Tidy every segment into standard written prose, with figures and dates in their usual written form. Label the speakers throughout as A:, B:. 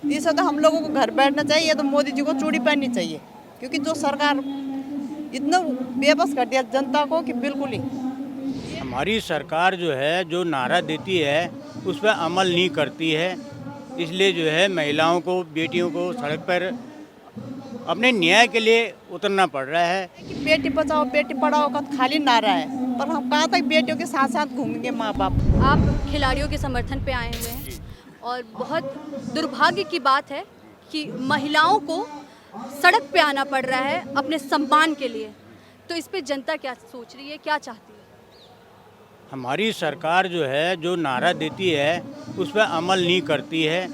A: इसे तो हम लोगों को घर बैठना चाहिए, तो मोदी जी को चूड़ी पहननी चाहिए, क्योंकि जो सरकार इतना बेबस कर दिया जनता को कि बिल्कुल ही।
B: हमारी सरकार जो है जो नारा देती है उस पर अमल नहीं करती है, इसलिए जो है महिलाओं को, बेटियों को सड़क पर अपने न्याय के लिए उतरना पड़ रहा है।
A: कि बेटी बचाओ बेटी पढ़ाओ का खाली नारा है, पर हम कहाँ तक बेटियों के साथ साथ घूमेंगे माँ बाप।
C: आप खिलाड़ियों के समर्थन पे आए हुए हैं और बहुत दुर्भाग्य की बात है कि महिलाओं को सड़क पे आना पड़ रहा है अपने सम्मान के लिए। तो इस पे जनता क्या सोच रही है, क्या चाहती है?
B: हमारी सरकार जो है जो नारा देती है उस पर अमल नहीं करती है,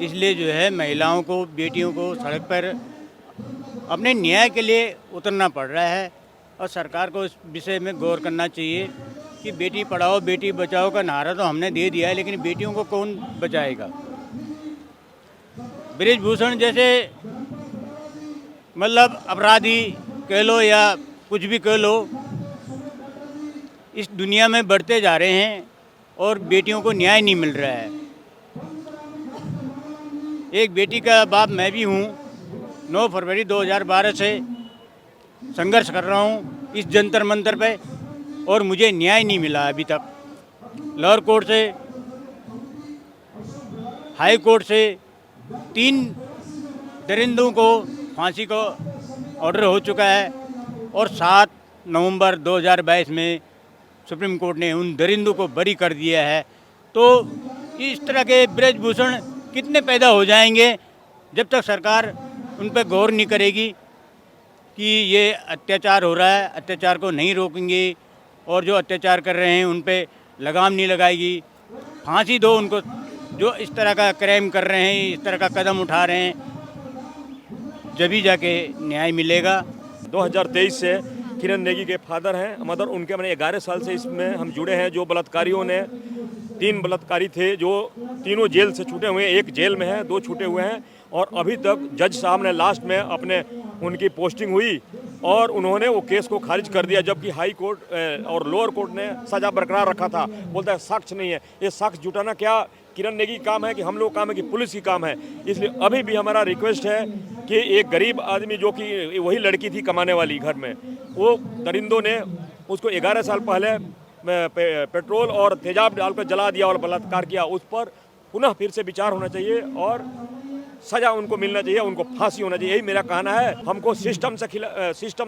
B: इसलिए जो है महिलाओं को, बेटियों को सड़क पर अपने न्याय के लिए उतरना पड़ रहा है। और सरकार को इस विषय में गौर करना चाहिए कि बेटी पढ़ाओ बेटी बचाओ का नारा तो हमने दे दिया है, लेकिन बेटियों को कौन बचाएगा। बृजभूषण जैसे मतलब अपराधी कह लो या कुछ भी कह लो, इस दुनिया में बढ़ते जा रहे हैं और बेटियों को न्याय नहीं मिल रहा है। एक बेटी का बाप मैं भी हूँ। 9 फरवरी 2012 से संघर्ष कर रहा हूँ इस जंतर मंतर पे, और मुझे न्याय नहीं मिला अभी तक। लोअर कोर्ट से, हाई कोर्ट से 3 दरिंदों को फांसी का ऑर्डर हो चुका है, और 7 नवंबर 2022 में सुप्रीम कोर्ट ने उन दरिंदों को बरी कर दिया है। तो इस तरह के बृजभूषण कितने पैदा हो जाएंगे जब तक सरकार उन पर गौर नहीं करेगी कि ये अत्याचार हो रहा है, अत्याचार को नहीं रोकेंगे, और जो अत्याचार कर रहे हैं उन पे लगाम नहीं लगाएगी। फांसी दो उनको जो इस तरह का क्राइम कर रहे हैं, इस तरह का कदम उठा रहे हैं, जभी जाके न्याय मिलेगा।
D: 2023 से किरण नेगी के फादर हैं, मदर उनके, मैंने 11 साल से इसमें हम जुड़े हैं। जो बलात्कारियों ने 3 बलात्कारी थे जो तीनों जेल से छूटे हुए हैं, एक जेल में है, 2 छूटे हुए हैं, और अभी तक जज साहब ने लास्ट में अपने उनकी पोस्टिंग हुई और उन्होंने वो केस को खारिज कर दिया, जबकि हाई कोर्ट और लोअर कोर्ट ने सजा बरकरार रखा था। बोलता है साक्ष्य नहीं है। ये साक्ष्य जुटाना क्या किरण नेगी की काम है कि हम लोग काम है कि पुलिस की काम है? इसलिए अभी भी हमारा रिक्वेस्ट है कि एक गरीब आदमी जो कि वही लड़की थी कमाने वाली घर में, वो दरिंदों ने उसको 11 साल पहले पेट्रोल और तेजाब डालकर जला दिया और बलात्कार किया। उस पर पुनः फिर से विचार होना चाहिए और सजा उनको मिलना चाहिए, उनको फांसी होना चाहिए। यही मेरा कहना है। हमको सिस्टम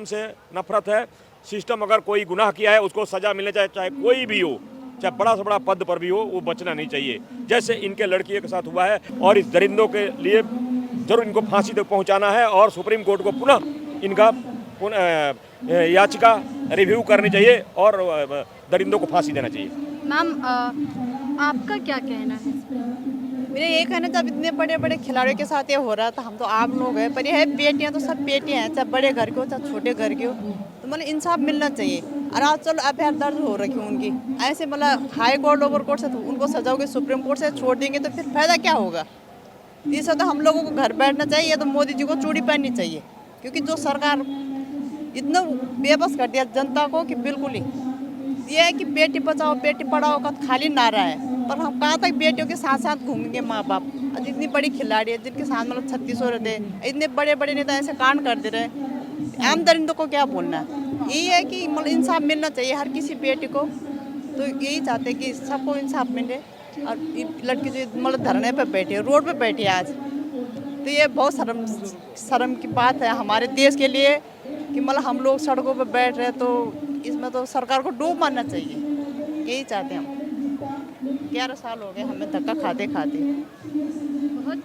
D: से नफरत है। सिस्टम अगर कोई गुनाह किया है उसको सजा मिलनी चाहिए, चाहे कोई भी हो, चाहे बड़ा से बड़ा पद पर भी हो, वो बचना नहीं चाहिए जैसे इनके लड़की के साथ हुआ है। और इस दरिंदों के लिए जरूर इनको फांसी तक पहुंचाना है और सुप्रीम कोर्ट को पुनः इनका याचिका रिव्यू करनी चाहिए और दरिंदों को फांसी देना चाहिए।
C: मैम, आपका क्या कहना है इस पे?
A: मेरा ये कहना, जब इतने बड़े बड़े खिलाड़ियों के साथ ये हो रहा था, हम तो आम लोग हैं, पर ये है बेटियां तो सब बेटियां हैं, चाहे बड़े घर के हो चाहे छोटे घर के हो, तो मतलब इंसाफ मिलना चाहिए। और आज चलो एफआईआर दर्ज हो रखी उनकी, ऐसे मतलब हाई कोर्ट लोअर कोर्ट से तो उनको सजा होगी, सुप्रीम कोर्ट से छोड़ देंगे तो फिर फायदा क्या होगा। इसे तो हम लोगों को घर बैठना चाहिए, तो मोदी जी को चूड़ी पहननी चाहिए, क्योंकि जो सरकार इतना बेबस कर दिया जनता को कि बिल्कुल ही। ये है कि बेटी बचाओ बेटी पढ़ाओ का खाली नारा है, पर हम कहाँ तक बेटियों के साथ साथ घूमेंगे माँ बाप। आज इतनी बड़ी खिलाड़ी है जिनके साथ मतलब 36 रहते, इतने बड़े बड़े नेता ऐसे कांड कर दे रहे, आम दरिंदों को क्या बोलना है। यही है कि मतलब इंसाफ मिलना चाहिए हर किसी बेटी को, तो यही चाहते कि सबको इंसाफ मिले। और लड़की जो मतलब धरने पर बैठी है, रोड पर बैठी है आज, तो ये बहुत शर्म की बात है हमारे देश के लिए कि मतलब हम लोग सड़कों पर बैठ रहे हैं। तो इसमें तो सरकार को डूब मारना चाहिए, यही चाहते हैं हम। 11 साल हो गए हमें धक्का खाते खाते।
C: बहुत